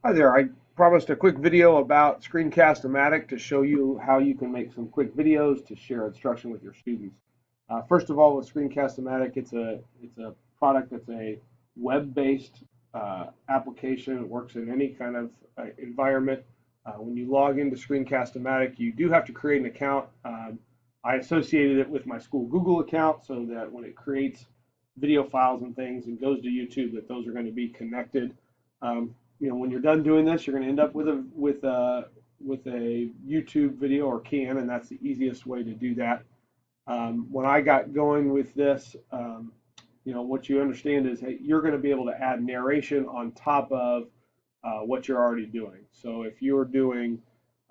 Hi there. I promised a quick video about ScreenCastOMatic to show you how you can make some quick videos to share instruction with your students. First of all, with ScreenCastOMatic, it's a product that's a web-based application. It works in any kind of environment. When you log into ScreenCastOMatic, you do have to create an account. I associated it with my school Google account so that when it creates video files and things and goes to YouTube, that those are going to be connected. When you're done doing this, you're going to end up with a YouTube video or can, and that's the easiest way to do that. When I got going with this, what you understand is, hey, you're going to be able to add narration on top of what you're already doing. So if you're doing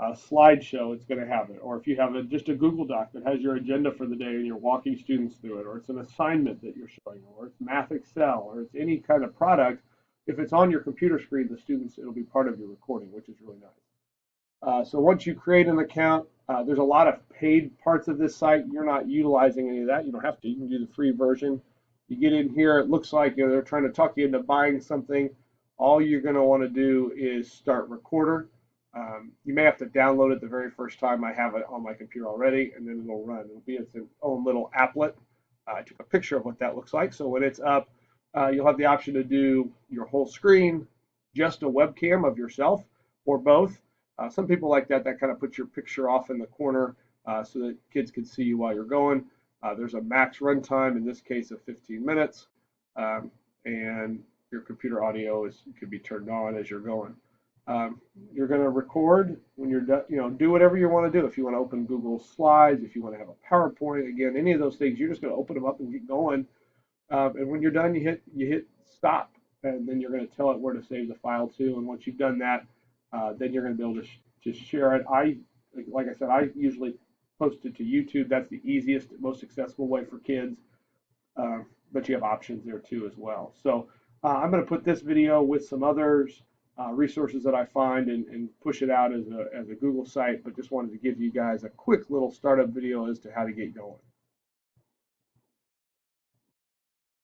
a slideshow, it's going to have it. Or if you have just a Google Doc that has your agenda for the day and you're walking students through it, or it's an assignment that you're showing, or it's Math Excel, or it's any kind of product, if it's on your computer screen, it'll be part of your recording, which is really nice. So once you create an account, there's a lot of paid parts of this site. You're not utilizing any of that. You don't have to. You can do the free version. You get in here, it looks like they're trying to talk you into buying something. All you're going to want to do is start Recorder. You may have to download it the very first time. I have it on my computer already, and then it'll run. It'll be its own little applet. I took a picture of what that looks like. So when it's up, you'll have the option to do your whole screen, just a webcam of yourself, or both. Some people like that. That kind of puts your picture off in the corner so that kids can see you while you're going. There's a max runtime, in this case, of 15 minutes, and your computer audio could be turned on as you're going. You're going to record when you're done. Do whatever you want to do. If you want to open Google Slides, if you want to have a PowerPoint, again, any of those things, you're just going to open them up and get going. And when you're done, you hit stop, and then you're going to tell it where to save the file to. And once you've done that, then you're going to be able to share it. Like I said, I usually post it to YouTube. That's the easiest, most accessible way for kids. But you have options there too as well. So I'm going to put this video with some others, resources that I find, and push it out as a Google site. But just wanted to give you guys a quick little startup video as to how to get going.